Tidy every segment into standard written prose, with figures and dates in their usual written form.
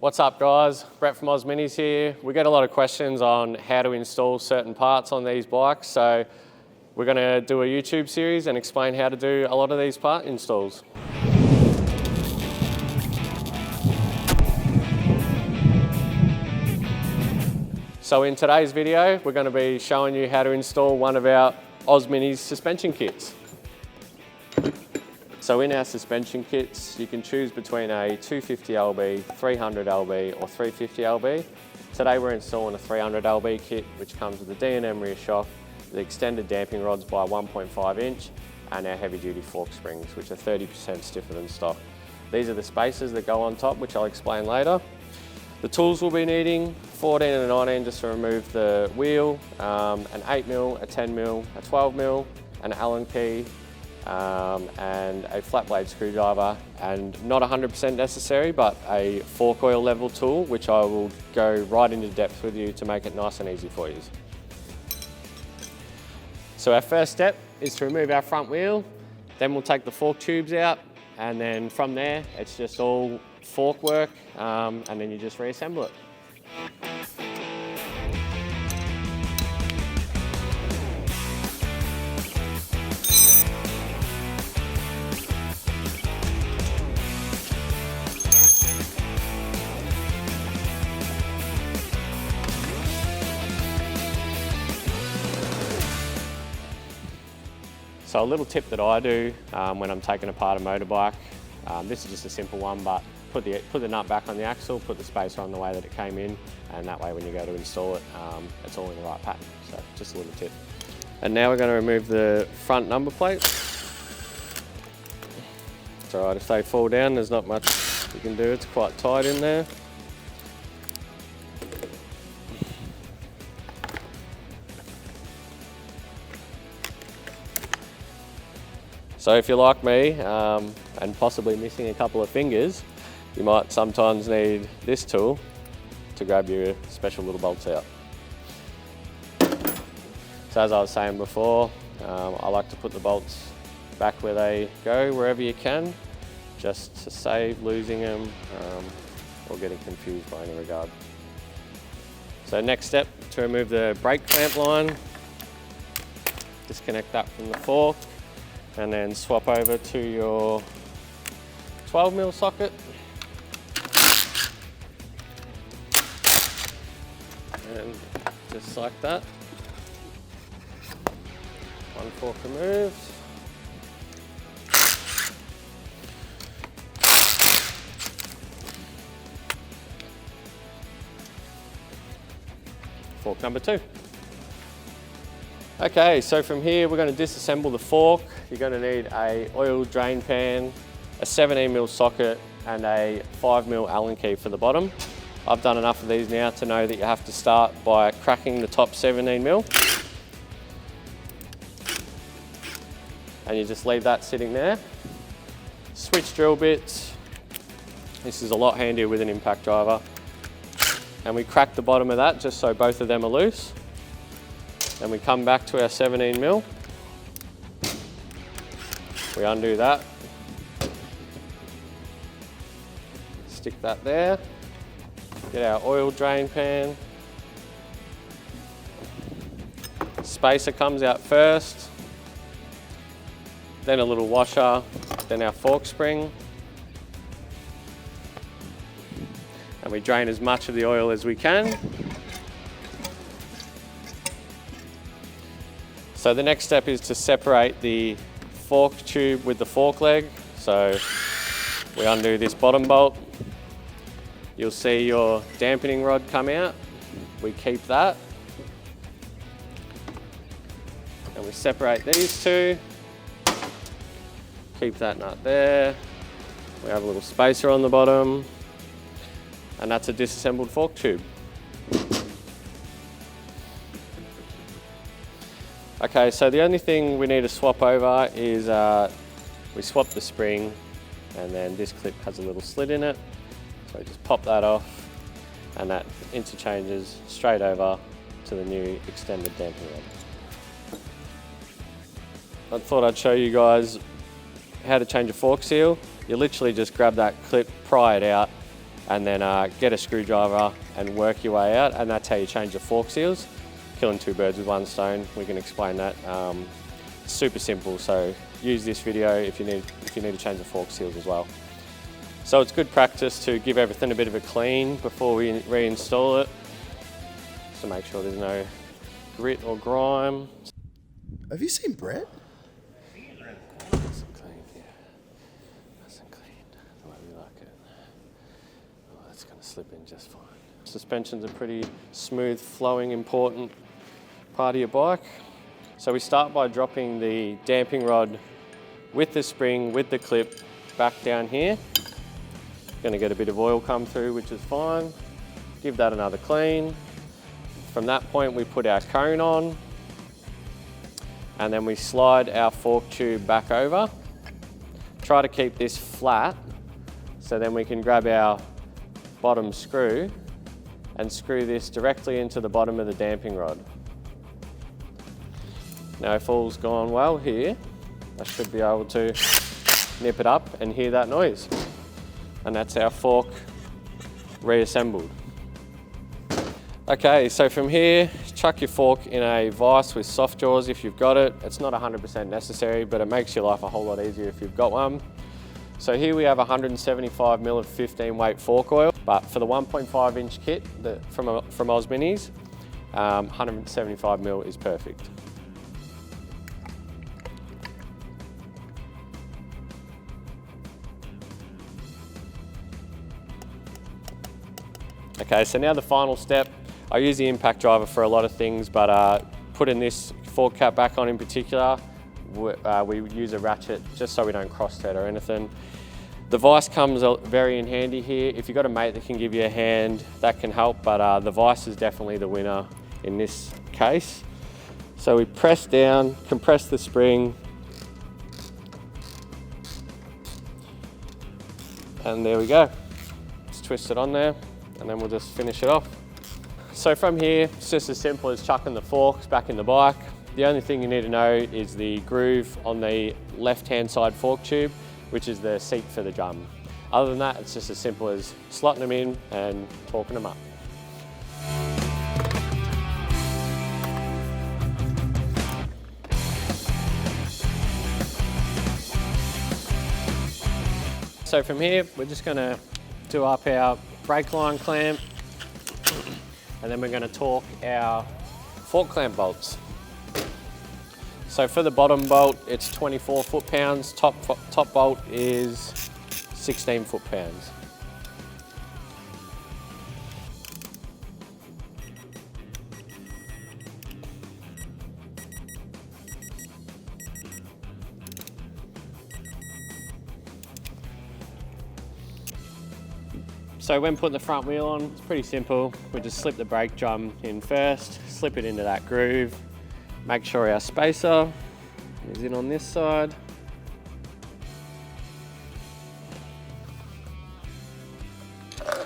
What's up guys, Brett from Ozminis here. We get a lot of questions on how to install certain parts on these bikes, so we're going to do a YouTube series and explain how to do a lot of these part installs. So in today's video, we're going to be showing you how to install one of our Ozminis suspension kits. So in our suspension kits, you can choose between a 250lb, 300lb or 350lb. Today we're installing a 300lb kit, which comes with the D&M rear shock, the extended damping rods by 1.5 inch, and our heavy duty fork springs, which are 30% stiffer than stock. These are the spacers that go on top, which I'll explain later. The tools we'll be needing, 14 and a 19 just to remove the wheel, an 8mm, a 10mm, a 12mm, an Allen key, and a flat blade screwdriver, and not 100% necessary, but a fork oil level tool, which I will go right into depth with you to make it nice and easy for you. So our first step is to remove our front wheel, then we'll take the fork tubes out, and then from there it's just all fork work, and then you just reassemble it. So a little tip that I do when I'm taking apart a motorbike, this is just a simple one, but put the nut back on the axle, put the spacer on the way that it came in, and that way when you go to install it, it's all in the right pattern. So just a little tip. And now we're going to remove the front number plate. It's alright if they fall down, there's not much you can do, it's quite tight in there. So if you're like me, and possibly missing a couple of fingers, you might sometimes need this tool to grab your special little bolts out. So as I was saying before, I like to put the bolts back where they go, wherever you can, just to save losing them or getting confused by any regard. So next step, to remove the brake clamp line, disconnect that from the fork, and then swap over to your 12mm socket. And just like that. One fork removed. Fork number 2. Okay, so from here we're going to disassemble the fork. You're going to need a oil drain pan, a 17mm socket, and a 5mm Allen key for the bottom. I've done enough of these now to know that you have to start by cracking the top 17mm. And you just leave that sitting there. Switch drill bits. This is a lot handier with an impact driver. And we crack the bottom of that just so both of them are loose. Then we come back to our 17mm. We undo that. Stick that there. Get our oil drain pan. Spacer comes out first. Then a little washer. Then our fork spring. And we drain as much of the oil as we can. So the next step is to separate the fork tube with the fork leg. So we undo this bottom bolt. You'll see your dampening rod come out. We keep that. And we separate these two. Keep that nut there. We have a little spacer on the bottom. And that's a disassembled fork tube. Okay, so the only thing we need to swap over is we swap the spring, and then this clip has a little slit in it. So just pop that off, and that interchanges straight over to the new extended damping rod. I thought I'd show you guys how to change a fork seal. You literally just grab that clip, pry it out, and then get a screwdriver and work your way out, and that's how you change the fork seals. Killing two birds with one stone, we can explain that. Super simple, so use this video if you need to change the fork seals as well. So it's good practice to give everything a bit of a clean before we reinstall it, to make sure there's no grit or grime. Have you seen Brett? Nice and clean, yeah. Nice and clean, the way we like it. Oh, that's going to slip in just fine. Suspension's a pretty smooth, flowing, important part of your bike. So we start by dropping the damping rod with the spring, with the clip, back down here. Going to get a bit of oil come through, which is fine. Give that another clean. From that point, we put our cone on, and then we slide our fork tube back over. Try to keep this flat, so then we can grab our bottom screw and screw this directly into the bottom of the damping rod. Now, if all's gone well here, I should be able to nip it up and hear that noise. And that's our fork reassembled. Okay, so from here, chuck your fork in a vise with soft jaws if you've got it. It's not 100% necessary, but it makes your life a whole lot easier if you've got one. So here we have 175 ml of 15 weight fork oil, but for the 1.5 inch kit from Ozminis, 175 ml is perfect. Okay, so now the final step. I use the impact driver for a lot of things, but putting this fork cap back on in particular, we use a ratchet just so we don't cross thread or anything. The vise comes very in handy here. If you've got a mate that can give you a hand, that can help, but the vise is definitely the winner in this case. So we press down, compress the spring, and there we go. Just twist it on there, and then we'll just finish it off. So from here, it's just as simple as chucking the forks back in the bike. The only thing you need to know is the groove on the left-hand side fork tube, which is the seat for the drum. Other than that, it's just as simple as slotting them in and torquing them up. So from here, we're just going to do up our brake line clamp, and then we're going to torque our fork clamp bolts. So for the bottom bolt, it's 24 foot-pounds, top bolt is 16 foot-pounds. So when putting the front wheel on, it's pretty simple. We just slip the brake drum in first, slip it into that groove, make sure our spacer is in on this side. Make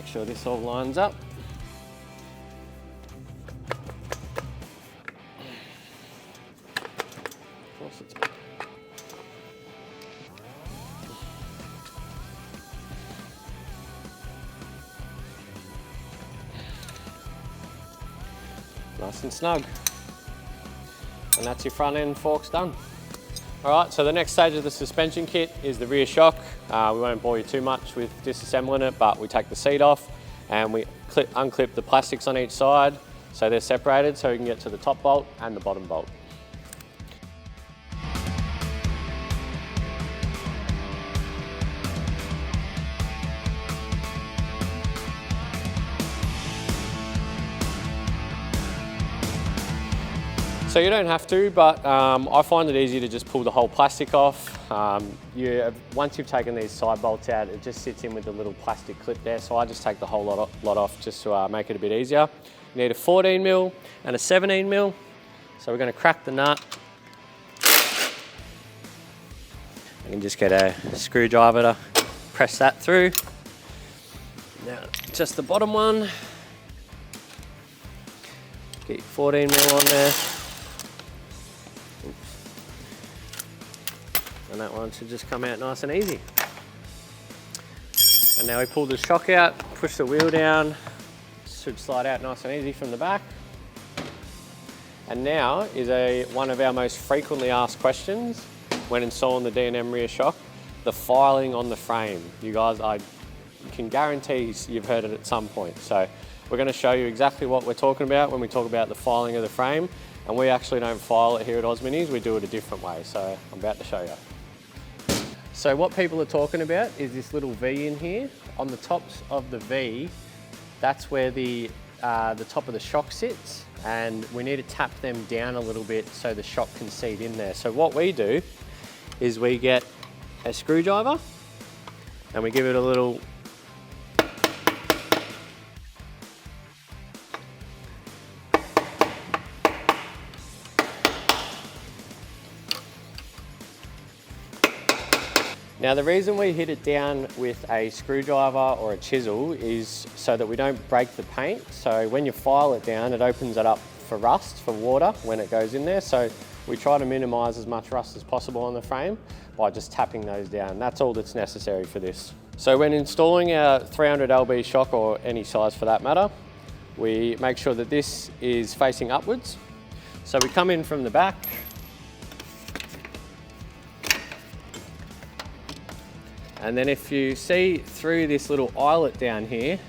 sure this all lines up. Of course it's nice and snug. And that's your front end forks done. All right, so the next stage of the suspension kit is the rear shock. We won't bore you too much with disassembling it, but we take the seat off and we unclip the plastics on each side so they're separated so we can get to the top bolt and the bottom bolt. So you don't have to, but I find it easy to just pull the whole plastic off. Once you've taken these side bolts out, it just sits in with the little plastic clip there, so I just take the whole lot off just to make it a bit easier. You need a 14mm and a 17mm, so we're going to crack the nut. You can just get a screwdriver to press that through. Now, just the bottom one. Get your 14mm on there. And that one should just come out nice and easy. And now we pull the shock out, push the wheel down, should slide out nice and easy from the back. And now is one of our most frequently asked questions when installing the D&M rear shock, the filing on the frame. You guys, I can guarantee you've heard it at some point. So we're going to show you exactly what we're talking about when we talk about the filing of the frame. And we actually don't file it here at Ozminis, we do it a different way. So I'm about to show you. So what people are talking about is this little V in here. On the tops of the V, that's where the top of the shock sits, and we need to tap them down a little bit so the shock can seat in there. So what we do is we get a screwdriver and we give it a little Now the reason we hit it down with a screwdriver or a chisel is so that we don't break the paint. So when you file it down, it opens it up for rust, for water when it goes in there. So we try to minimise as much rust as possible on the frame by just tapping those down. That's all that's necessary for this. So when installing our 300 lb shock, or any size for that matter, we make sure that this is facing upwards. So we come in from the back, and then if you see through this little eyelet down here,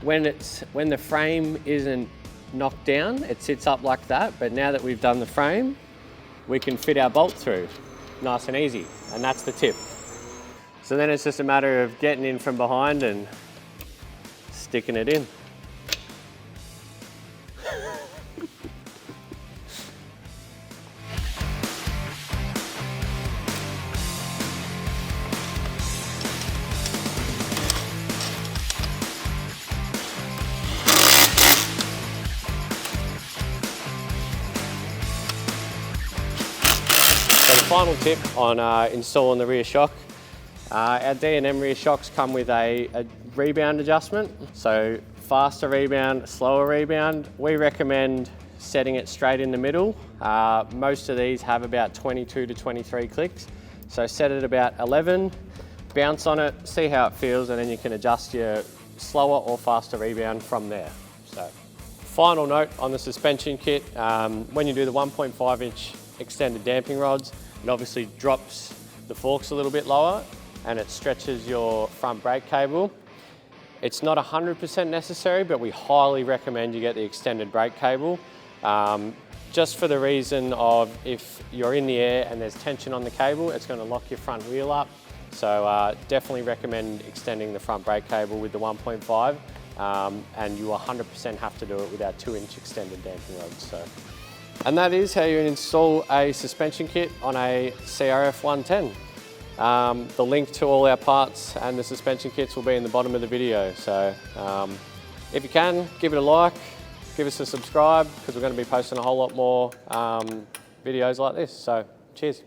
when the frame isn't knocked down, it sits up like that. But now that we've done the frame, we can fit our bolt through nice and easy. And that's the tip. So then it's just a matter of getting in from behind and sticking it in. So the final tip on installing the rear shock, our D&M rear shocks come with a rebound adjustment. So faster rebound, slower rebound. We recommend setting it straight in the middle. Most of these have about 22 to 23 clicks. So set it about 11, bounce on it, see how it feels, and then you can adjust your slower or faster rebound from there. So final note on the suspension kit, when you do the 1.5-inch extended damping rods, it obviously drops the forks a little bit lower and it stretches your front brake cable. It's not 100% necessary, but we highly recommend you get the extended brake cable, just for the reason of if you're in the air and there's tension on the cable, it's going to lock your front wheel up. So definitely recommend extending the front brake cable with the 1.5, and you 100% have to do it with our 2-inch extended damping rods. So. And that is how you install a suspension kit on a CRF110. The link to all our parts and the suspension kits will be in the bottom of the video. So if you can, give it a like, give us a subscribe, because we're going to be posting a whole lot more videos like this. So cheers.